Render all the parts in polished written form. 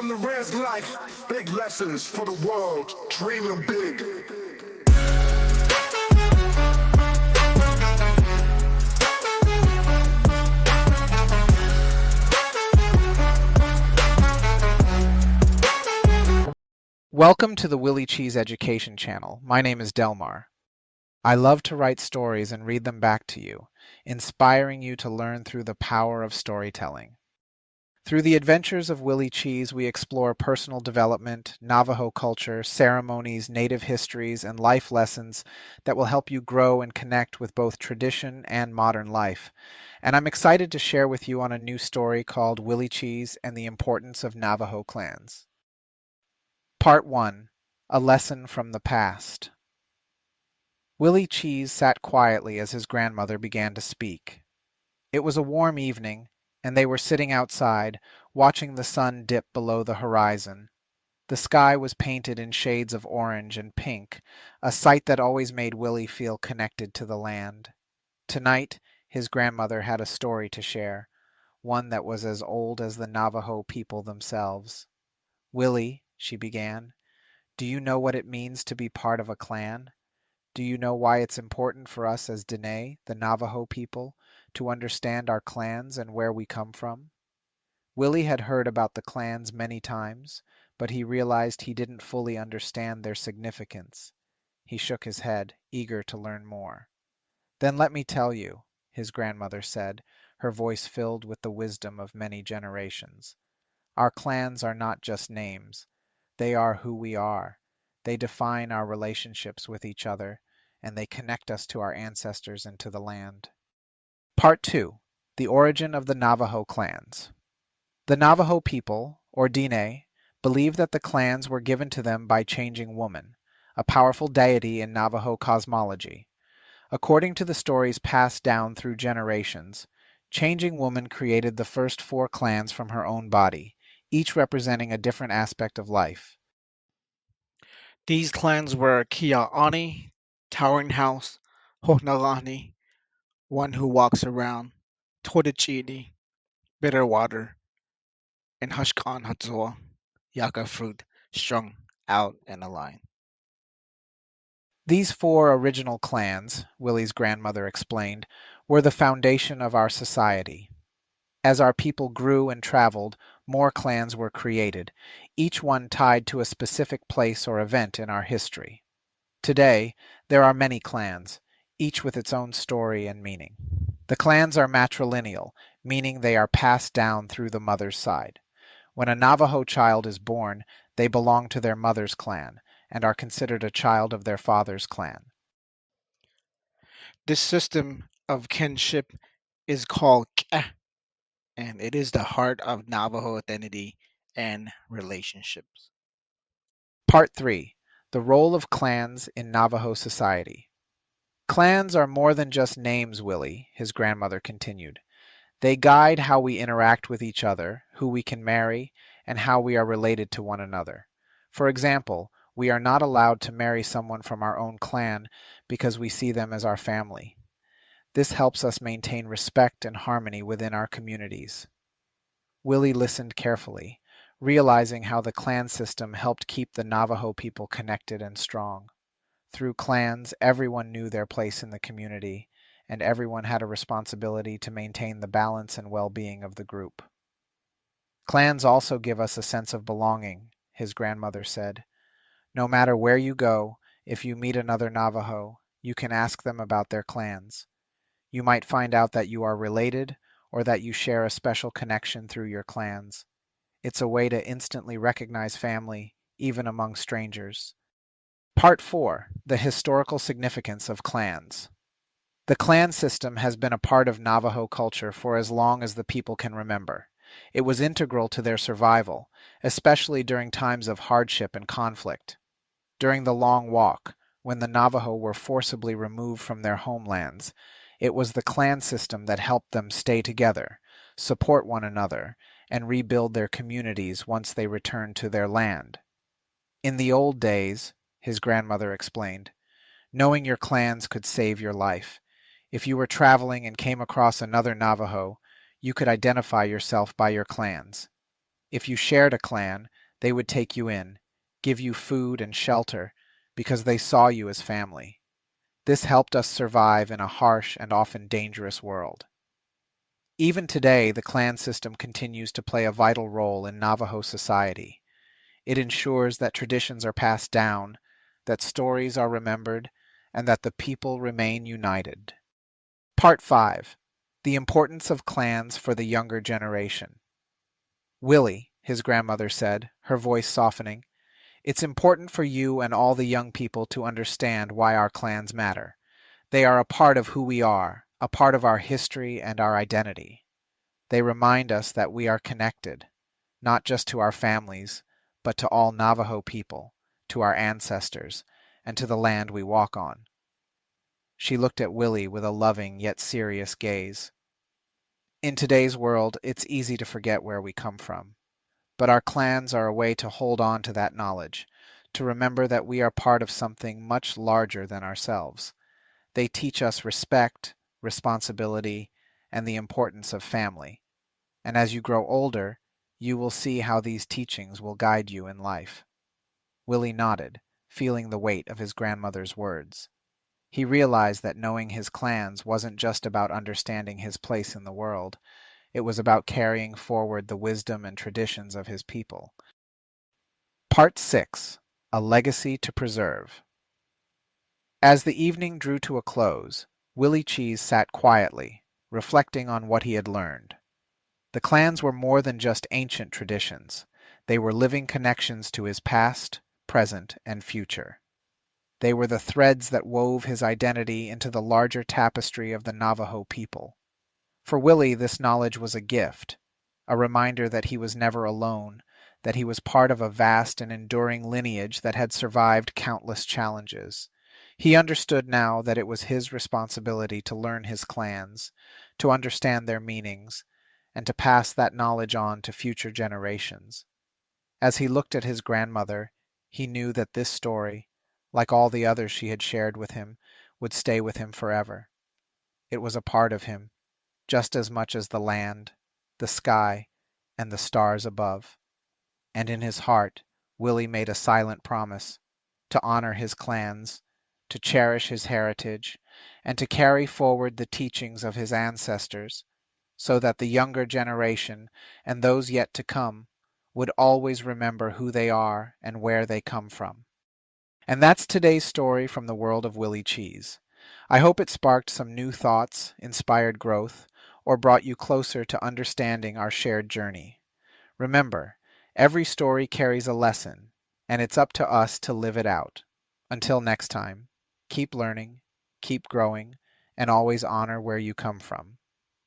from the res life, big lessons for the world, dreaming big. Welcome to the Willie Cheez Education Channel. My name is Delmar. I love to write stories and read them back to you, inspiring you to learn through the power of storytelling. Through the adventures of Willie Cheez, we explore personal development, Navajo culture, ceremonies, native histories, and life lessons that will help you grow and connect with both tradition and modern life. And I'm excited to share with you on a new story called Willie Cheez and the Importance of Navajo Clans. Part 1. A Lesson from the Past. Willie Cheez sat quietly as his grandmother began to speak. It was a warm evening, and they were sitting outside, watching the sun dip below the horizon. The sky was painted in shades of orange and pink, a sight that always made Willie feel connected to the land. Tonight, his grandmother had a story to share, one that was as old as the Navajo people themselves. "Willie," she began, "do you know what it means to be part of a clan? Do you know why it's important for us as Diné, the Navajo people, to understand our clans and where we come from?" Willie had heard about the clans many times, but he realized he didn't fully understand their significance. He shook his head, eager to learn more. "Then let me tell you," his grandmother said, her voice filled with the wisdom of many generations. "Our clans are not just names. They are who we are. They define our relationships with each other, and they connect us to our ancestors and to the land." Part 2. The Origin of the Navajo Clans. The Navajo people, or Diné, believe that the clans were given to them by Changing Woman, a powerful deity in Navajo cosmology. According to the stories passed down through generations, Changing Woman created the first 4 clans from her own body, each representing a different aspect of life. These clans were Kia'ani, Towering House, Ho'nalani, One Who Walks Around, Todachini, Bitterwater, and Hushkan Hatzoa, Yaka Fruit, strung out in a line. These 4 original clans, Willie's grandmother explained, were the foundation of our society. As our people grew and traveled, more clans were created, each one tied to a specific place or event in our history. Today, there are many clans, each with its own story and meaning. The clans are matrilineal, meaning they are passed down through the mother's side. When a Navajo child is born, they belong to their mother's clan and are considered a child of their father's clan. This system of kinship is called K'eh, and it is the heart of Navajo identity and relationships. Part 3. The Role of Clans in Navajo Society. Clans are more than just names, Willie, his grandmother continued. They guide how we interact with each other, who we can marry, and how we are related to one another. For example, we are not allowed to marry someone from our own clan because we see them as our family. This helps us maintain respect and harmony within our communities. Willie listened carefully, realizing how the clan system helped keep the Navajo people connected and strong. Through clans, everyone knew their place in the community, and everyone had a responsibility to maintain the balance and well-being of the group. Clans also give us a sense of belonging, his grandmother said. No matter where you go, if you meet another Navajo, you can ask them about their clans. You might find out that you are related or that you share a special connection through your clans. It's a way to instantly recognize family, even among strangers. Part 4. The Historical Significance of Clans. The clan system has been a part of Navajo culture for as long as the people can remember. It was integral to their survival, especially during times of hardship and conflict. During the Long Walk, when the Navajo were forcibly removed from their homelands, it was the clan system that helped them stay together, support one another, and rebuild their communities once they returned to their land. In the old days, his grandmother explained, knowing your clans could save your life. If you were traveling and came across another Navajo, you could identify yourself by your clans. If you shared a clan, they would take you in, give you food and shelter, because they saw you as family. This helped us survive in a harsh and often dangerous world. Even today, the clan system continues to play a vital role in Navajo society. It ensures that traditions are passed down, that stories are remembered, and that the people remain united. Part 5. The Importance of Clans for the Younger Generation. Willie, his grandmother said, her voice softening, it's important for you and all the young people to understand why our clans matter. They are a part of who we are, a part of our history and our identity. They remind us that we are connected, not just to our families, but to all Navajo people, to our ancestors, and to the land we walk on. She looked at Willie with a loving yet serious gaze. In today's world, it's easy to forget where we come from, but our clans are a way to hold on to that knowledge, to remember that we are part of something much larger than ourselves. They teach us respect, responsibility, and the importance of family. And as you grow older, you will see how these teachings will guide you in life. Willie nodded, feeling the weight of his grandmother's words. He realized that knowing his clans wasn't just about understanding his place in the world. It was about carrying forward the wisdom and traditions of his people. Part 6. A Legacy to Preserve. As the evening drew to a close, Willie Cheez sat quietly, reflecting on what he had learned. The clans were more than just ancient traditions. They were living connections to his past, present, and future. They were the threads that wove his identity into the larger tapestry of the Navajo people. For Willie, this knowledge was a gift, a reminder that he was never alone, that he was part of a vast and enduring lineage that had survived countless challenges. He understood now that it was his responsibility to learn his clans, to understand their meanings, and to pass that knowledge on to future generations. As he looked at his grandmother, he knew that this story, like all the others she had shared with him, would stay with him forever. It was a part of him, just as much as the land, the sky, and the stars above. And in his heart, Willie made a silent promise to honor his clans, to cherish his heritage, and to carry forward the teachings of his ancestors, so that the younger generation and those yet to come would always remember who they are and where they come from. And that's today's story from the world of Willie Cheez. I hope it sparked some new thoughts, inspired growth, or brought you closer to understanding our shared journey. Remember, every story carries a lesson, and it's up to us to live it out. Until next time, keep learning, keep growing, and always honor where you come from.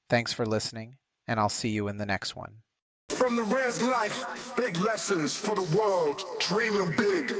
Thanks for listening, and I'll see you in the next one. From the res life, big lessons for the world, dreaming big.